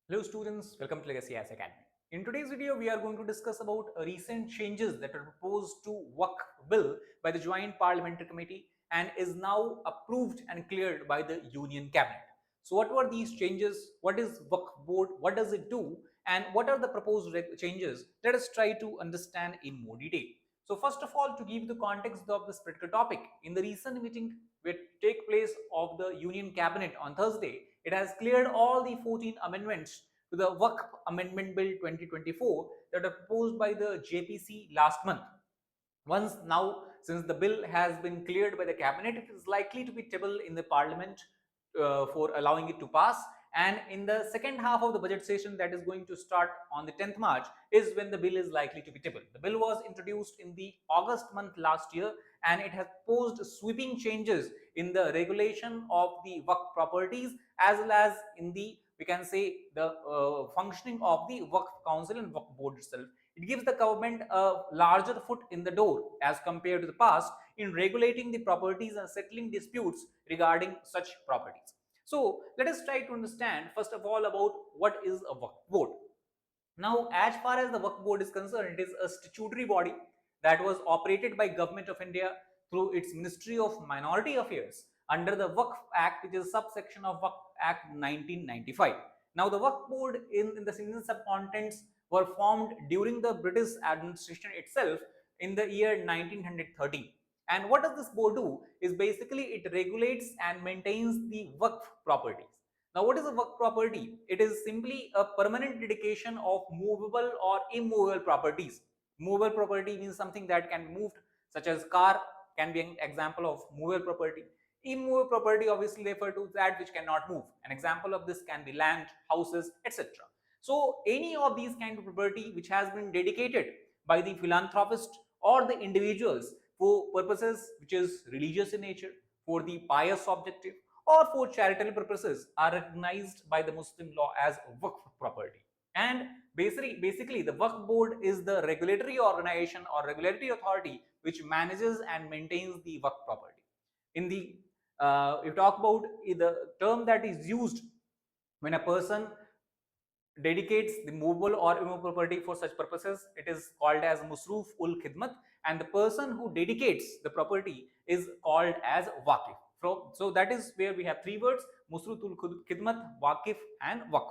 Hello students, welcome to Legacy IAS Academy. In today's video, we are going to discuss about recent changes that are proposed to Waqf bill by the Joint Parliamentary Committee and is now approved and cleared by the Union Cabinet. So what were these changes? What is Waqf Board? What does it do? And what are the proposed changes? Let us try to understand in more detail. So first of all, to give the context of this particular topic, in the recent meeting which take place of the Union Cabinet on Thursday, it has cleared all the 14 amendments to the Waqf Amendment Bill 2024 that are proposed by the JPC last month. Since the bill has been cleared by the cabinet, it is likely to be tabled in the parliament for allowing it to pass. And in the second half of the budget session that is going to start on the 10th March is when the bill is likely to be tabled. The bill was introduced in the August month last year, and it has posed sweeping changes in the regulation of the Waqf properties as well as in the, we can say, the functioning of the Waqf Council and Waqf Board itself. It gives the government a larger foot in the door as compared to the past in regulating the properties and settling disputes regarding such properties. So let us try to understand first of all about what is a Waqf Board. Now, as far as the Waqf Board is concerned, it is a statutory body that was operated by Government of India through its Ministry of Minority Affairs under the Waqf Act, which is a subsection of Waqf Act 1995. Now, the Waqf Board in the single subcontents were formed during the British administration itself in the year 1913. And what does this board do? Is basically it regulates and maintains the Waqf properties. Now, what is a Waqf property? It is simply a permanent dedication of movable or immovable properties. Movable property means something that can be moved, such as car can be an example of movable property. Immovable property obviously refer to that which cannot move. An example of this can be land, houses, etc. So any of these kind of property which has been dedicated by the philanthropist or the individuals for purposes which is religious in nature, for the pious objective, or for charitable purposes are recognized by the Muslim law as Waqf property. And basically the Waqf Board is the regulatory organization or regulatory authority which manages and maintains the Waqf property. In the you talk about the term that is used when a person dedicates the movable or immovable property for such purposes, it is called as Musroof ul Khidmat, and the person who dedicates the property is called as Waqif. So that is where we have three words: Musroof ul Khidmat, Waqif, and Waqf.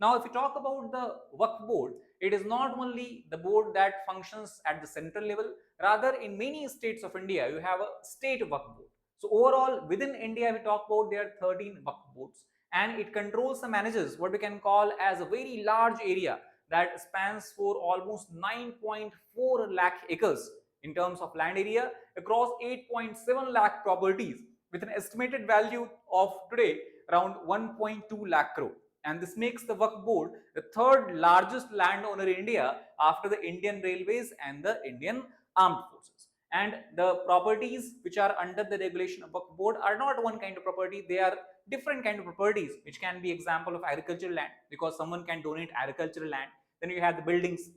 Now, if we talk about the Waqf Board, it is not only the board that functions at the central level, rather in many states of India, you have a state Waqf Board. So overall, within India, we talk about there are 13 Waqf Boards, and it controls and manages what we can call as a very large area that spans for almost 9.4 lakh acres in terms of land area across 8.7 lakh properties with an estimated value of today around 1.2 lakh crore. And this makes the Waqf Board the third largest landowner in India after the Indian Railways and the Indian Armed Forces. And the properties which are under the regulation of Waqf Board are not one kind of property, they are different kind of properties, which can be example of agricultural land because someone can donate agricultural land. Then you have the buildings,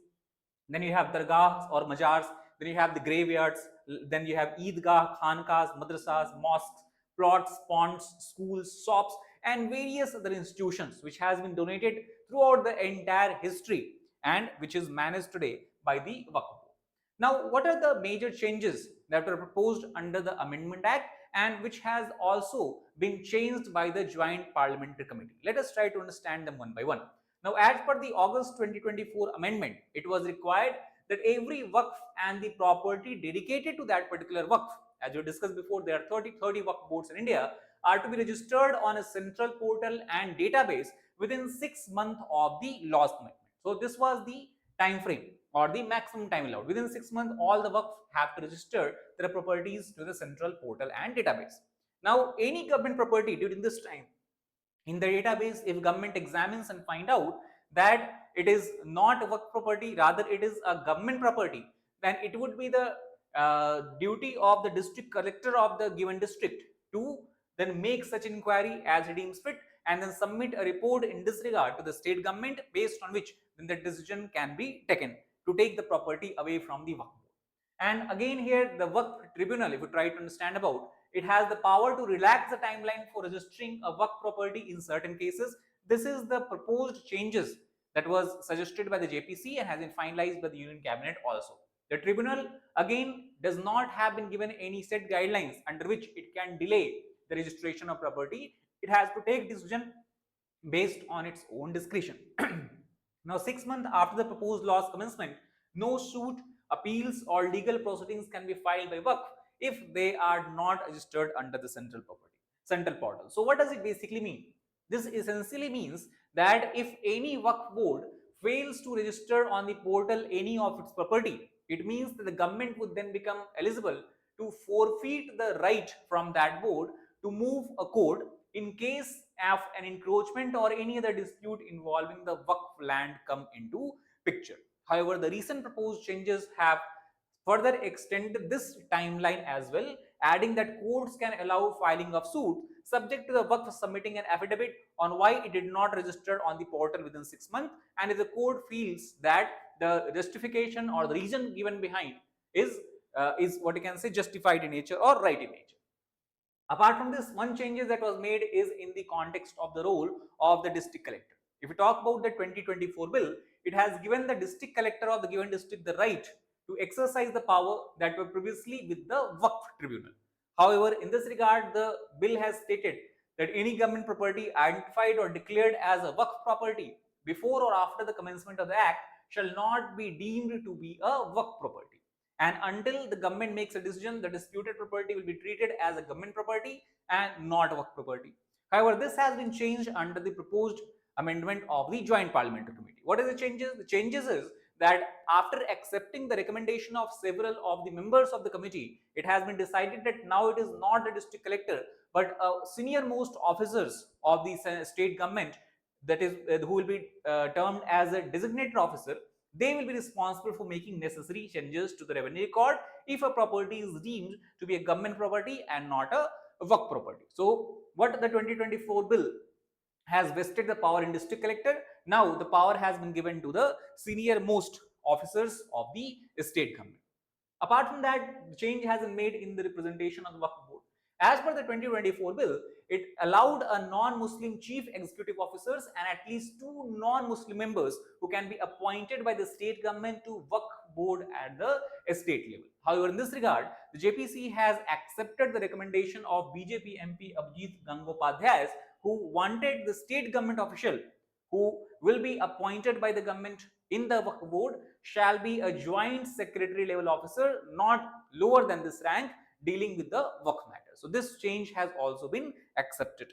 then you have dargahs or mazars, then you have the graveyards, then you have Eidgah, Khankas, madrasas, mosques, plots, ponds, schools, shops, and various other institutions which has been donated throughout the entire history and which is managed today by the Waqf Board. Now, what are the major changes that were proposed under the Amendment Act and which has also been changed by the Joint Parliamentary Committee? Let us try to understand them one by one. Now, as per the August 2024 amendment, it was required that every Waqf and the property dedicated to that particular Waqf, as we discussed before, there are 30 Waqf boards in India, are to be registered on a central portal and database within 6 months of the law's amendment. So this was the time frame or the maximum time allowed. Within 6 months, all the Waqf have to register their properties to the central portal and database. Now, any government property during this time in the database, if government examines and find out that it is not a Waqf property, rather it is a government property, then it would be the duty of the district collector of the given district to then make such inquiry as he deems fit and then submit a report in this regard to the state government, based on which then the decision can be taken to take the property away from the Waqf Board. And again here the Waqf tribunal, if you try to understand about, it has the power to relax the timeline for registering a Waqf property in certain cases This is the proposed changes that was suggested by the JPC and has been finalized by the Union Cabinet also. The tribunal again does not have been given any set guidelines under which it can delay the registration of property. It has to take decision based on its own discretion. Now, 6 months after the proposed law's commencement, no suit, appeals, or legal proceedings can be filed by Waqf if they are not registered under the central portal. So, what does it basically mean? This essentially means that if any Waqf board fails to register on the portal any of its property, it means that the government would then become eligible to forfeit the right from that board to move a court in case of an encroachment or any other dispute involving the Waqf land come into picture. However, the recent proposed changes have further extended this timeline as well, adding that courts can allow filing of suit subject to the Waqf submitting an affidavit on why it did not register on the portal within 6 months, and if the court feels that the justification or the reason given behind is what you can say justified in nature or right in nature. Apart from this, one changes that was made is in the context of the role of the district collector. If we talk about the 2024 bill, it has given the district collector of the given district the right to exercise the power that were previously with the Waqf tribunal. However, in this regard, the bill has stated that any government property identified or declared as a Waqf property before or after the commencement of the act shall not be deemed to be a Waqf property. And until the government makes a decision, the disputed property will be treated as a government property and not a Waqf property. However, this has been changed under the proposed amendment of the Joint Parliamentary Committee. What are the changes? The changes is that after accepting the recommendation of several of the members of the committee, it has been decided that now it is not the district collector but senior most officers of the state government, that is who will be termed as a designated officer. They will be responsible for making necessary changes to the revenue record if a property is deemed to be a government property and not a Waqf property. So, what the 2024 bill has vested the power in district collector, now the power has been given to the senior most officers of the state government. Apart from that, the change has been made in the representation of the Waqf board. As per the 2024 bill, it allowed a non-Muslim chief executive officers and at least 2 non-Muslim members who can be appointed by the state government to Waqf board at the state level. However, in this regard, the JPC has accepted the recommendation of BJP MP Abhijit Gangopadhyay, who wanted the state government official who will be appointed by the government in the Waqf board shall be a joint secretary level officer, not lower than this rank, dealing with the Waqf matter. So this change has also been accepted.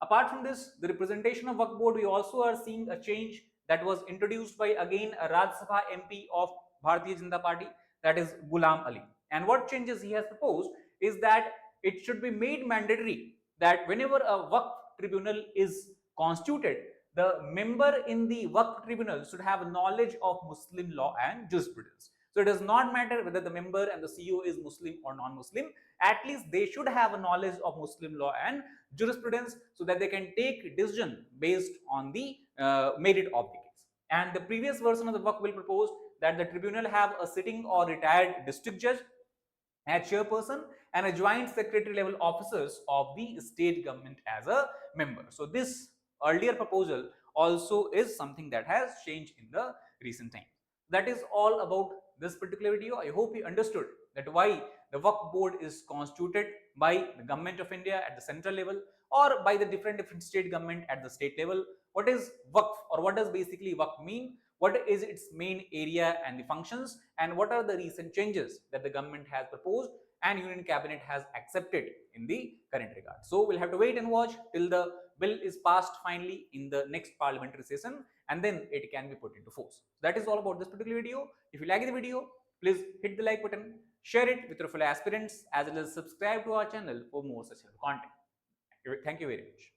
Apart from this, the representation of Waqf board, we also are seeing a change that was introduced by again a Rajya Sabha MP of Bharatiya Janata Party, that is Ghulam Ali. And what changes he has proposed is that it should be made mandatory that whenever a Waqf tribunal is constituted, the member in the Waqf tribunal should have knowledge of Muslim law and jurisprudence. So it does not matter whether the member and the CEO is Muslim or non-Muslim, at least they should have a knowledge of Muslim law and jurisprudence so that they can take decision based on the merit of the case. And the previous version of the Waqf bill proposed that the tribunal have a sitting or retired district judge as chairperson and a joint secretary level officers of the state government as a member. So this earlier proposal also is something that has changed in the recent time. That is all about this particular video. I hope you understood that why the Waqf board is constituted by the government of India at the central level or by the different state government at the state level. What is Waqf, or what does basically Waqf mean? What is its main area and the functions, and what are the recent changes that the government has proposed and Union Cabinet has accepted in the current regard. So we'll have to wait and watch till the bill is passed finally in the next parliamentary session, and then it can be put into force. That is all about this particular video. If you like the video, please hit the like button, share it with your fellow aspirants, as well as subscribe to our channel for more such content. Thank you very much.